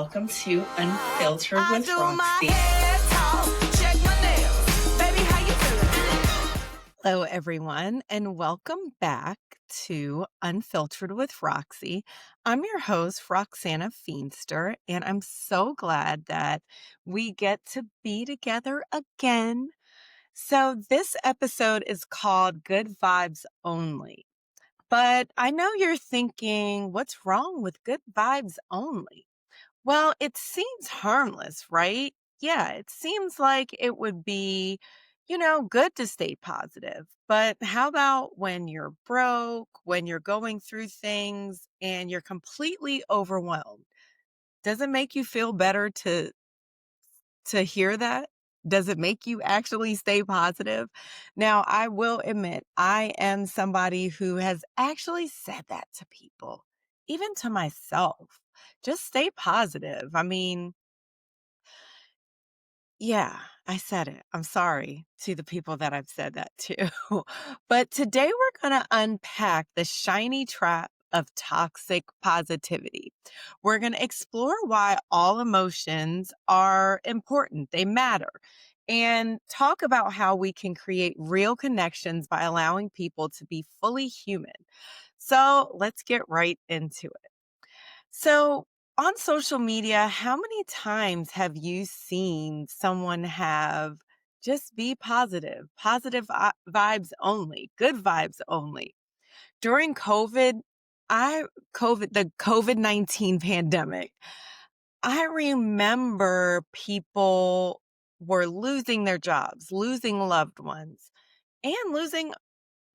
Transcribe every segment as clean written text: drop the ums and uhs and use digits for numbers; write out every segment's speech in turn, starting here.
welcome to Unfiltered I with do my Roxy. hair talk, check my nails. Baby, how you feeling? Hello, everyone, and welcome back to Unfiltered with Roxy. I'm your host, Roxana Feenster, and I'm so glad that we get to be together again. So, this episode is called Good Vibes Only. But I know you're thinking, what's wrong with good vibes only? Well, it seems harmless, right? Yeah, it seems like it would be, good to stay positive. But how about when you're broke, when you're going through things and you're completely overwhelmed? Does it make you feel better to hear that? Does it make you actually stay positive? Now, I will admit, I am somebody who has actually said that to people, even to myself. Just stay positive. I mean, yeah, I said it. I'm sorry to the people that I've said that to. But today we're going to unpack the shiny trap of toxic positivity. We're going to explore why all emotions are important, they matter, and talk about how we can create real connections by allowing people to be fully human. So let's get right into it. So, on social media, how many times have you seen someone have just be positive, vibes only, good vibes only? During the COVID-19 pandemic, I remember people were losing their jobs, losing loved ones, and losing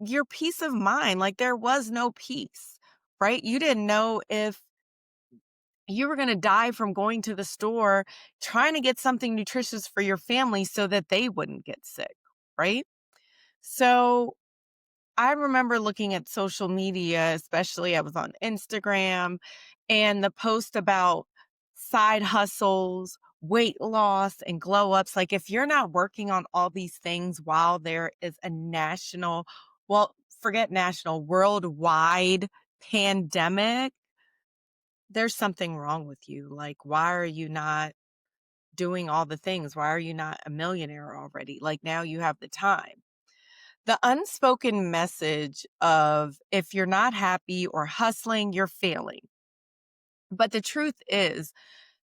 your peace of mind. Like there was no peace, right? You didn't know if you were going to die from going to the store trying to get something nutritious for your family so that they wouldn't get sick, right? So I remember looking at social media, especially I was on Instagram, and the post about side hustles, weight loss, and glow ups. Like, if you're not working on all these things while there is a forget national, worldwide pandemic, there's something wrong with you. Like, why are you not doing all the things? Why are you not a millionaire already? Like, now you have the time. The unspoken message of if you're not happy or hustling, you're failing. But the truth is,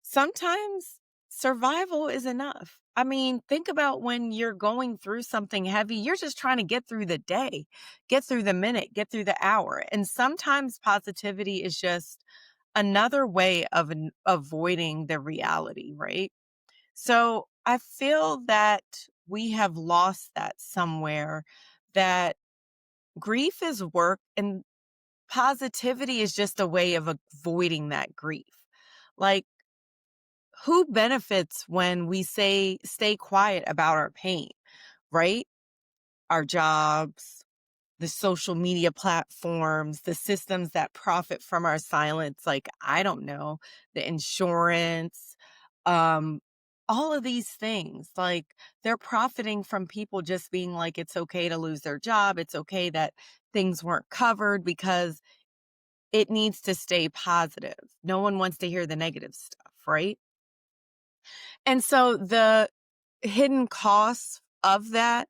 sometimes survival is enough. I mean, think about when you're going through something heavy, you're just trying to get through the day, get through the minute, get through the hour. And sometimes positivity is just another way of avoiding the reality, right? So I feel that we have lost that somewhere, that grief is work and positivity is just a way of avoiding that grief. Like, who benefits when we say stay quiet about our pain, right? Our jobs, the social media platforms, the systems that profit from our silence, like, I don't know, the insurance, um, all of these things, like, they're profiting from people just being like, it's okay to lose their job. It's okay that things weren't covered because it needs to stay positive. No one wants to hear the negative stuff, right? And so the hidden costs of that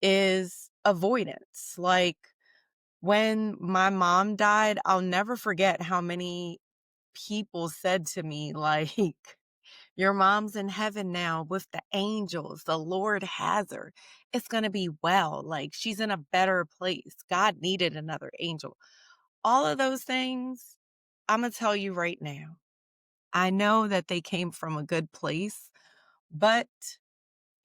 is avoidance. Like, when my mom died, I'll never forget how many people said to me, like, your mom's in heaven now with the angels. The Lord has her. It's going to be well. Like, she's in a better place. God needed another angel. All of those things, I'm going to tell you right now. I know that they came from a good place, but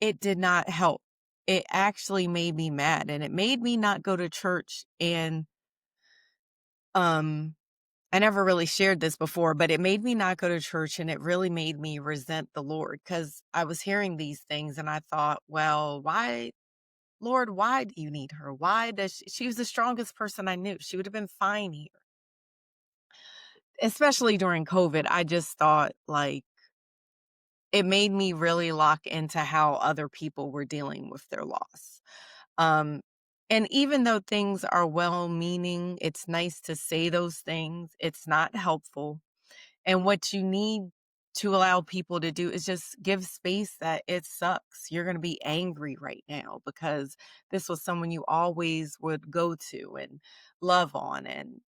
it did not help. It actually made me mad, and it made me not go to church. And I never really shared this before, but it made me not go to church, and it really made me resent the Lord, because I was hearing these things and I thought, well, why, Lord, why do you need her? Why does she was the strongest person I knew. She would have been fine here. Especially during COVID, I just thought, like, it made me really lock into how other people were dealing with their loss. Um, and even though things are well-meaning, it's nice to say those things. It's not helpful. And what you need to allow people to do is just give space that it sucks. You're going to be angry right now because this was someone you always would go to and love on. And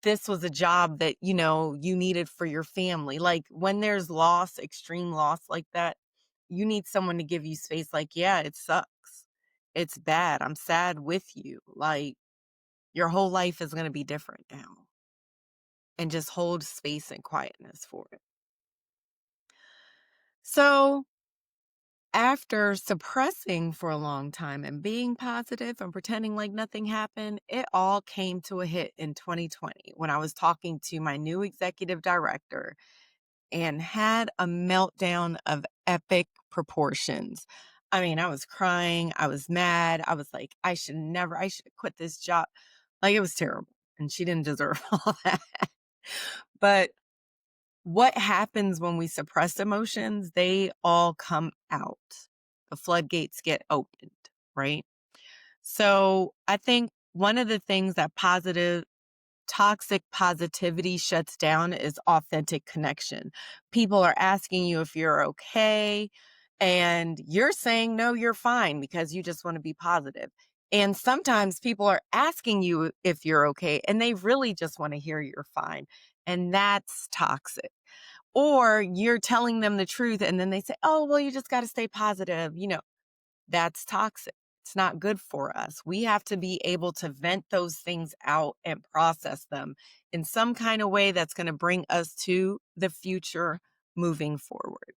this was a job that, you needed for your family. Like when there's loss, extreme loss like that, you need someone to give you space. Like, yeah, it sucks. It's bad. I'm sad with you. Like your whole life is going to be different now, and just hold space and quietness for it. So, after suppressing for a long time and being positive and pretending like nothing happened, it all came to a hit in 2020 when I was talking to my new executive director and had a meltdown of epic proportions. I mean, I was crying, I was mad, I was like, I should have quit this job. Like it was terrible. And she didn't deserve all that. But what happens when we suppress emotions? They all come out. The floodgates get opened, right? So I think one of the things that toxic positivity shuts down is authentic connection. People are asking you if you're okay, and you're saying, no, you're fine because you just want to be positive. And sometimes people are asking you if you're okay, and they really just want to hear you're fine. And that's toxic. Or you're telling them the truth and then they say, oh, well, you just got to stay positive. That's toxic. It's not good for us. We have to be able to vent those things out and process them in some kind of way that's going to bring us to the future moving forward.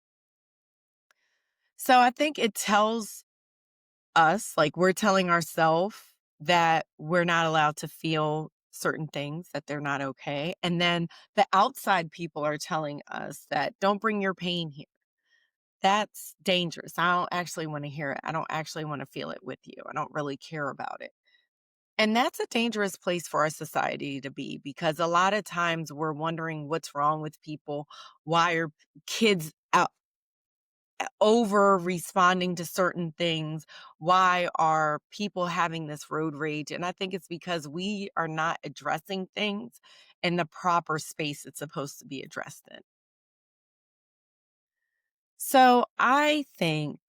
So I think it tells us, like we're telling ourselves that we're not allowed to feel certain things, that they're not okay. And then the outside people are telling us that don't bring your pain here. That's dangerous. I don't actually want to hear it. I don't actually want to feel it with you. I don't really care about it. And that's a dangerous place for our society to be, because a lot of times we're wondering what's wrong with people. Why are kids out over responding to certain things? Why are people having this road rage? And I think it's because we are not addressing things in the proper space it's supposed to be addressed in. So I think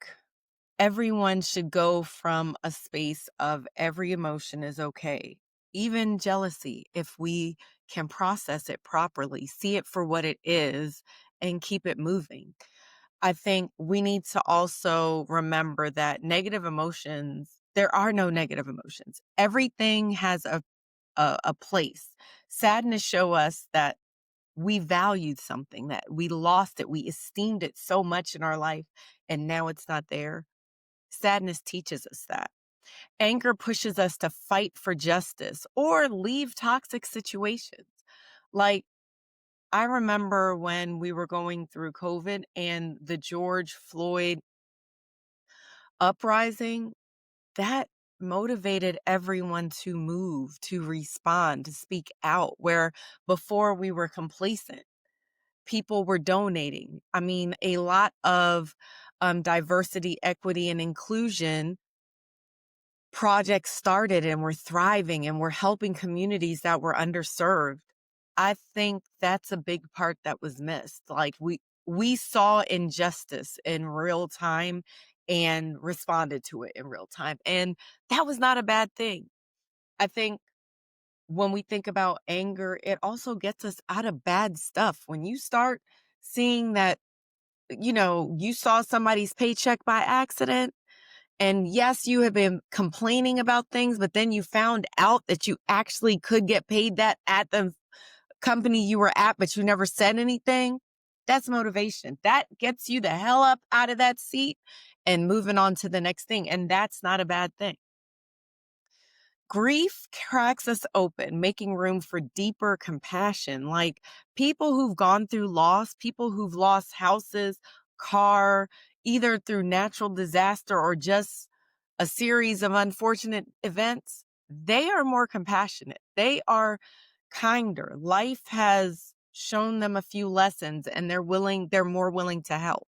everyone should go from a space of every emotion is okay, even jealousy, if we can process it properly, see it for what it is, and keep it moving. I think we need to also remember that negative emotions, there are no negative emotions. Everything has a place. Sadness show us that we valued something, that we lost it, we esteemed it so much in our life, and now it's not there. Sadness teaches us that. Anger pushes us to fight for justice or leave toxic situations. Like, I remember when we were going through COVID and the George Floyd uprising, that motivated everyone to move, to respond, to speak out, where before we were complacent. People were donating. I mean, a lot of diversity, equity, and inclusion projects started and were thriving and were helping communities that were underserved. I think that's a big part that was missed. Like we saw injustice in real time and responded to it in real time. And that was not a bad thing. I think when we think about anger, it also gets us out of bad stuff. When you start seeing that, you saw somebody's paycheck by accident, and yes, you have been complaining about things, but then you found out that you actually could get paid that at the company you were at, but you never said anything. That's motivation. That gets you the hell up out of that seat and moving on to the next thing. And that's not a bad thing. Grief cracks us open, making room for deeper compassion. Like people who've gone through loss, people who've lost houses, car, either through natural disaster or just a series of unfortunate events, they are more compassionate. They are kinder. Life has shown them a few lessons and they're more willing to help.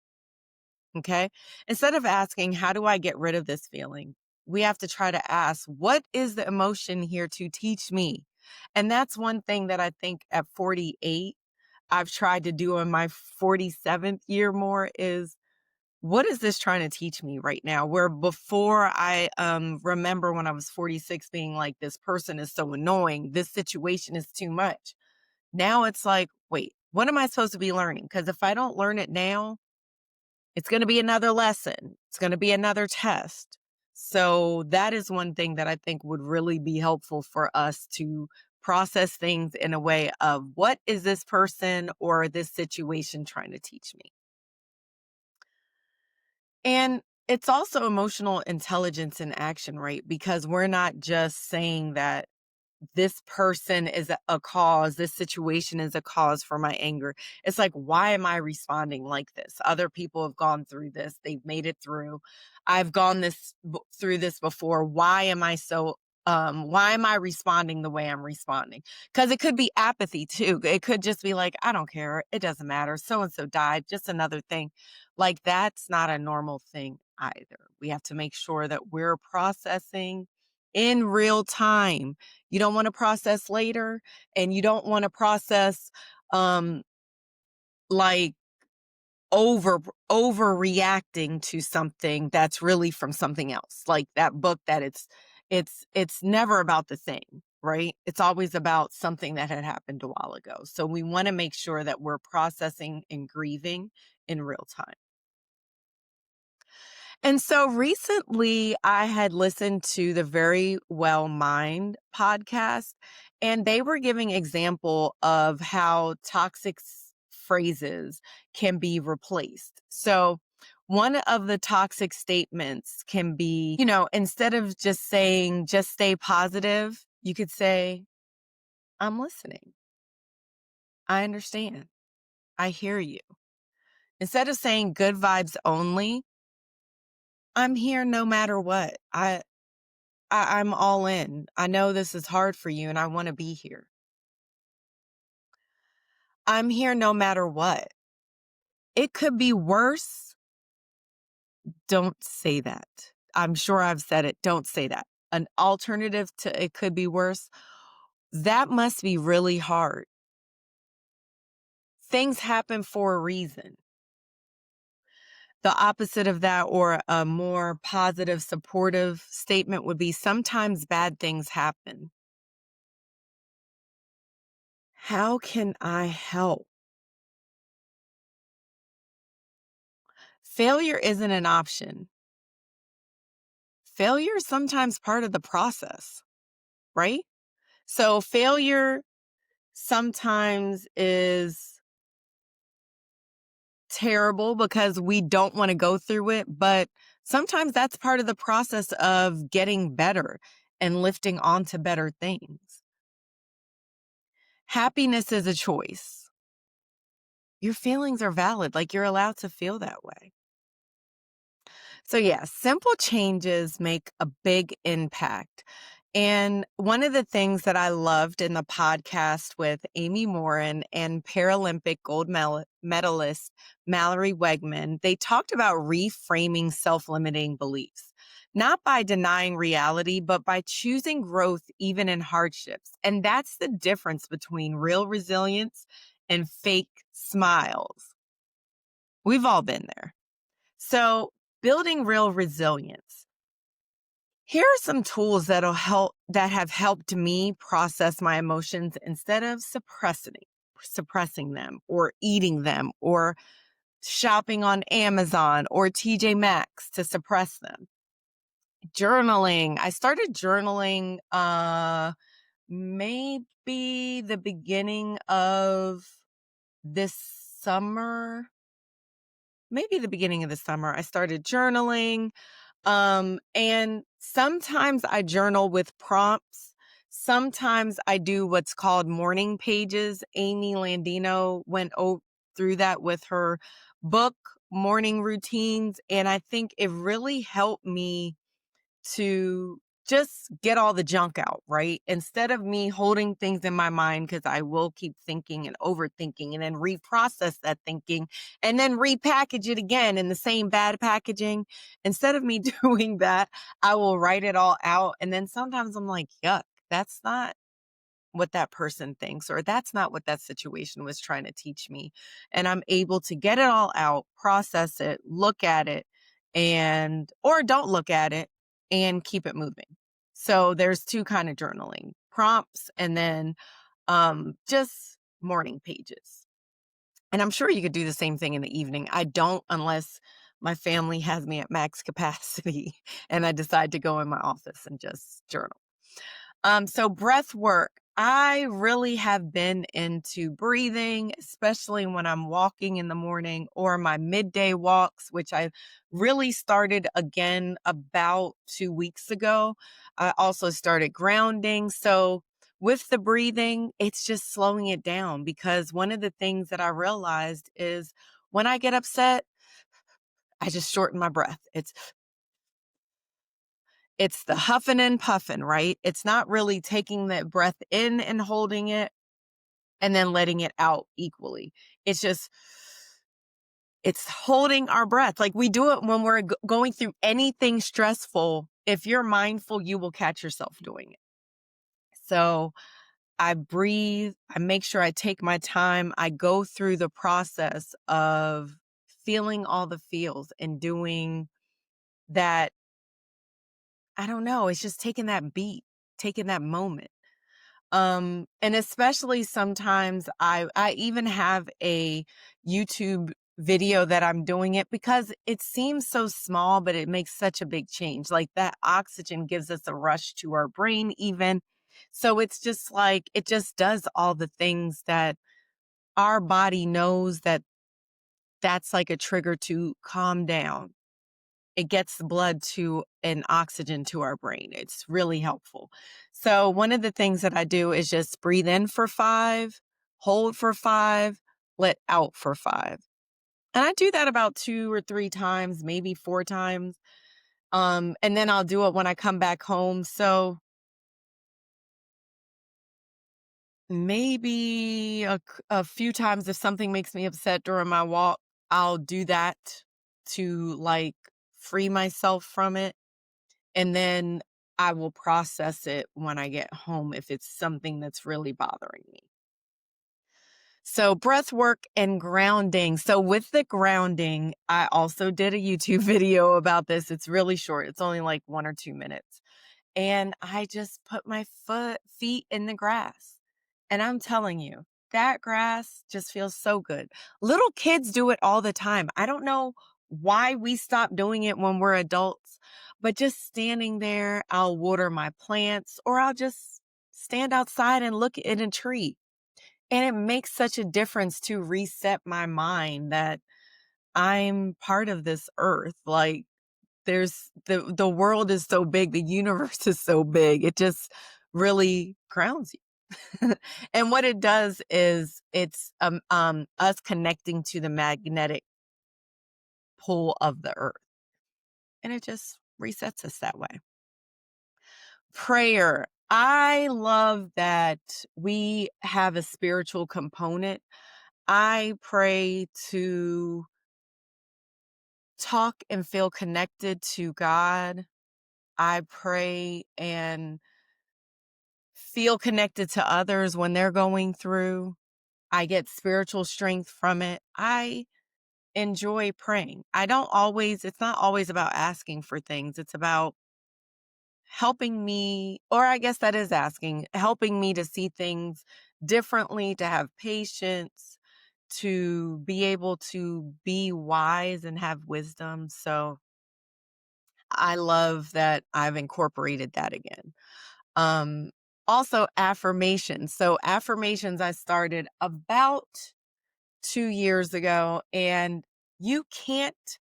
Okay. Instead of asking, how do I get rid of this feeling? We have to try to ask, what is the emotion here to teach me? And that's one thing that I think at 48, I've tried to do in my 47th year more is, what is this trying to teach me right now? Where before I remember when I was 46 being like, this person is so annoying, this situation is too much. Now it's like, wait, what am I supposed to be learning? Because if I don't learn it now, it's going to be another lesson. It's going to be another test. So that is one thing that I think would really be helpful for us to process things in a way of, what is this person or this situation trying to teach me? And it's also emotional intelligence in action, right? Because we're not just saying that this person is a cause, this situation is a cause for my anger. It's like, why am I responding like this? Other people have gone through this, they've made it through. I've gone through this before. Why am I responding the way I'm responding? Because it could be apathy too. It could just be like, I don't care. It doesn't matter. So and so died. Just another thing. Like, that's not a normal thing either. We have to make sure that we're processing in real time. You don't want to process later, and you don't want to process um like overreacting to something that's really from something else. Like that book, that it's never about the thing, right? It's always about something that had happened a while ago. So we want to make sure that we're processing and grieving in real time. And so recently I had listened to the Very Well Mind podcast, and they were giving example of how toxic phrases can be replaced. So one of the toxic statements can be, instead of just saying, just stay positive, you could say, I'm listening. I understand. I hear you. Instead of saying good vibes only, I'm here no matter what. I'm all in. I know this is hard for you and I want to be here. I'm here no matter what. It could be worse. Don't say that. I'm sure I've said it. Don't say that. An alternative to it could be worse. That must be really hard. Things happen for a reason. The opposite of that, or a more positive, supportive statement, would be, sometimes bad things happen. How can I help? Failure isn't an option. Failure is sometimes part of the process, right? So failure sometimes is terrible because we don't want to go through it, but sometimes that's part of the process of getting better and lifting onto better things. Happiness is a choice. Your feelings are valid, like you're allowed to feel that way. So yeah, simple changes make a big impact. And one of the things that I loved in the podcast with Amy Morin and Paralympic gold medalist Mallory Wegman, they talked about reframing self-limiting beliefs, not by denying reality, but by choosing growth even in hardships. And that's the difference between real resilience and fake smiles. We've all been there. So building real resilience. Here are some tools that have helped me process my emotions instead of suppressing them or eating them or shopping on Amazon or TJ Maxx to suppress them. Journaling. I started journaling maybe the beginning of this summer. Maybe the beginning of the summer, I started journaling. And sometimes I journal with prompts. Sometimes I do what's called morning pages. Amy Landino went through that with her book, Morning Routines. And I think it really helped me to just get all the junk out, right? Instead of me holding things in my mind, because I will keep thinking and overthinking and then reprocess that thinking and then repackage it again in the same bad packaging. Instead of me doing that, I will write it all out. And then sometimes I'm like, yuck, that's not what that person thinks, or that's not what that situation was trying to teach me. And I'm able to get it all out, process it, look at it, and, or don't look at it and keep it moving. So there's two kind of journaling prompts and then just morning pages. And I'm sure you could do the same thing in the evening. I don't unless my family has me at max capacity and I decide to go in my office and just journal. So breath work. I really have been into breathing, especially when I'm walking in the morning or my midday walks, which I really started again about 2 weeks ago. I also started grounding. So with the breathing, it's just slowing it down because one of the things that I realized is when I get upset, I just shorten my breath. It's the huffing and puffing, right? It's not really taking that breath in and holding it and then letting it out equally. It's just, it's holding our breath. Like we do it when we're going through anything stressful. If you're mindful, you will catch yourself doing it. So I breathe. I make sure I take my time. I go through the process of feeling all the feels and doing that. I don't know. It's just taking that beat, taking that moment. And especially sometimes I even have a YouTube video that I'm doing it because it seems so small, but it makes such a big change. Like that oxygen gives us a rush to our brain even. So it's just like, it just does all the things that our body knows that that's like a trigger to calm down. It gets the blood to and oxygen to our brain. It's really helpful. So one of the things that I do is just breathe in for 5, hold for 5, let out for 5. And I do that about 2 or 3 times, maybe 4 times. And then I'll do it when I come back home. So maybe a few times if something makes me upset during my walk, I'll do that to like free myself from it. And then I will process it when I get home if it's something that's really bothering me. So breath work and grounding. So with the grounding, I also did a YouTube video about this. It's really short. It's only like 1 or 2 minutes. And I just put my feet in the grass. And I'm telling you, that grass just feels so good. Little kids do it all the time. I don't know why we stop doing it when we're adults, but just standing there, I'll water my plants or I'll just stand outside and look at a tree. And it makes such a difference to reset my mind that I'm part of this earth. Like there's the world is so big, the universe is so big. It just really grounds you. And what it does is it's us connecting to the magnetic pull of the earth. And it just resets us that way. Prayer. I love that we have a spiritual component. I pray to talk and feel connected to God. I pray and feel connected to others when they're going through. I get spiritual strength from it. I enjoy praying. It's not always about asking for things. It's about helping me, or I guess that is asking, helping me to see things differently, to have patience, to be able to be wise and have wisdom. So I love that I've incorporated that again. Um, Also affirmations. So affirmations I started about 2 years ago, and you can't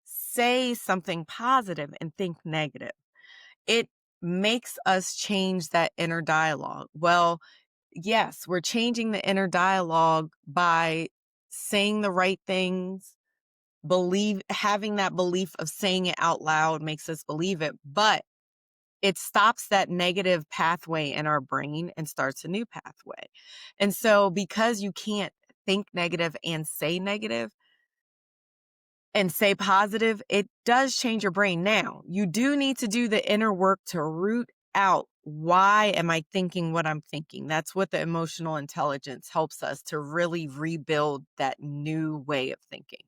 say something positive and think negative. It makes us change that inner dialogue. Well, yes, we're changing the inner dialogue by saying the right things, having that belief of saying it out loud makes us believe it, but it stops that negative pathway in our brain and starts a new pathway. And so because you can't think negative and say positive, it does change your brain. Now, you do need to do the inner work to root out, why am I thinking what I'm thinking? That's what the emotional intelligence helps us to really rebuild that new way of thinking.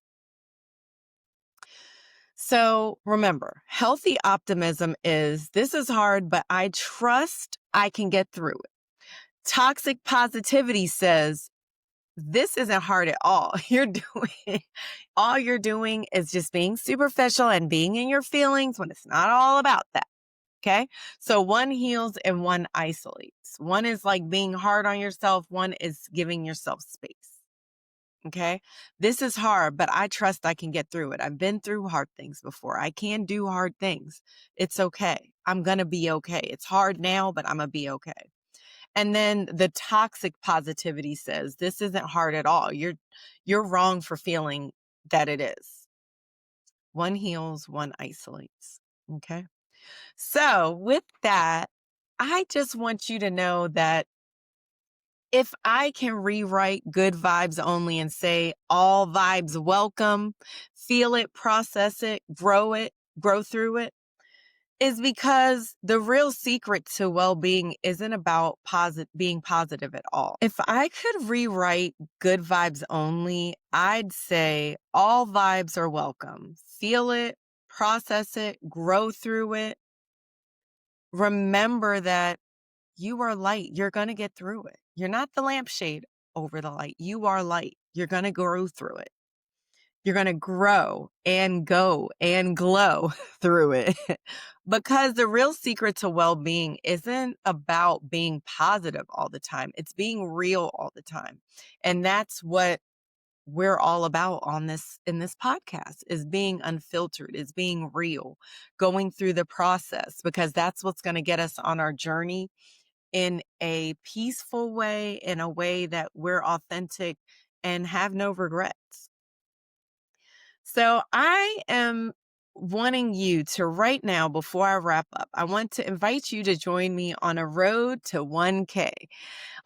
So remember, healthy optimism is this is hard, but I trust I can get through it. Toxic positivity says this isn't hard at all. All you're doing is just being superficial and being in your feelings when it's not all about that. Okay. So one heals and one isolates. One is like being hard on yourself. One is giving yourself space. Okay. This is hard, but I trust I can get through it. I've been through hard things before. I can do hard things. It's okay. I'm going to be okay. It's hard now, but I'm going to be okay. And then the toxic positivity says this isn't hard at all. You're wrong for feeling that it is. One heals, one isolates. Okay. So with that, I just want you to know that if I can rewrite good vibes only and say all vibes welcome, feel it, process it, grow through it, is because the real secret to well-being isn't about being positive at all. If I could rewrite good vibes only, I'd say all vibes are welcome. Feel it, process it, grow through it. Remember that you are light. You're going to get through it. You're not the lampshade over the light. You are light. You're going to grow through it. You're going to grow and go and glow through it. Because the real secret to well-being isn't about being positive all the time. It's being real all the time. And that's what we're all about in this podcast is being unfiltered, is being real, going through the process, because that's what's going to get us on our journey in a peaceful way, in a way that we're authentic and have no regrets. So I am wanting you to right now, before I wrap up, I want to invite you to join me on a road to 1K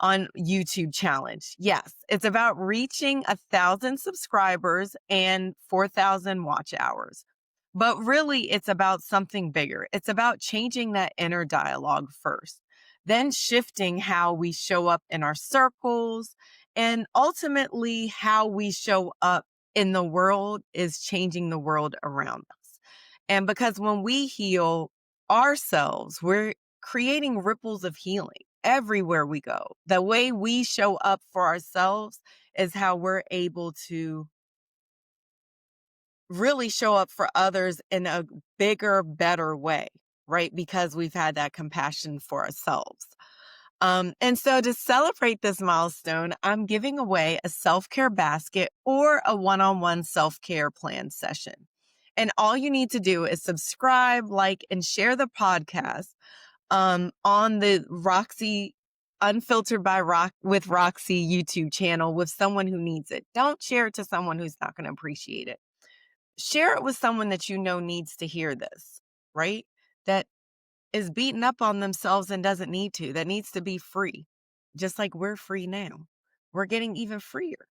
on YouTube challenge. Yes, it's about reaching 1,000 subscribers and 4,000 watch hours. But really, it's about something bigger. It's about changing that inner dialogue first, then shifting how we show up in our circles, and ultimately how we show up in the world is changing the world around us. And because when we heal ourselves, we're creating ripples of healing everywhere we go. The way we show up for ourselves is how we're able to really show up for others in a bigger, better way, right? Because we've had that compassion for ourselves. And so to celebrate this milestone, I'm giving away a self-care basket or a one-on-one self-care plan session. And all you need to do is subscribe, like, and share the podcast on the Roxy Unfiltered with Roxy YouTube channel with someone who needs it. Don't share it to someone who's not going to appreciate it. Share it with someone that you know needs to hear this, right? That is beaten up on themselves and doesn't need to, that needs to be free, just like we're free now. We're getting even freer.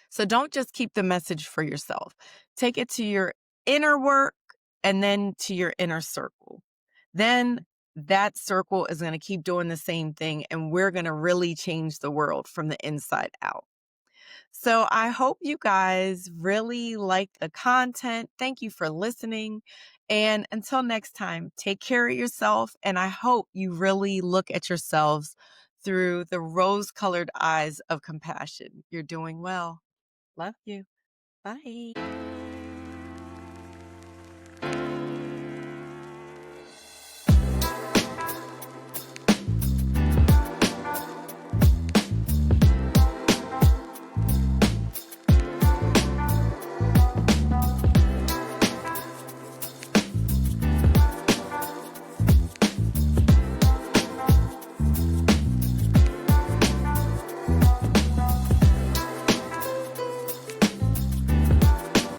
So don't just keep the message for yourself. Take it to your inner work and then to your inner circle. Then that circle is going to keep doing the same thing, and we're going to really change the world from the inside out. So I hope you guys really like the content. Thank you for listening. And until next time, take care of yourself. And I hope you really look at yourselves through the rose-colored eyes of compassion. You're doing well. Love you. Bye.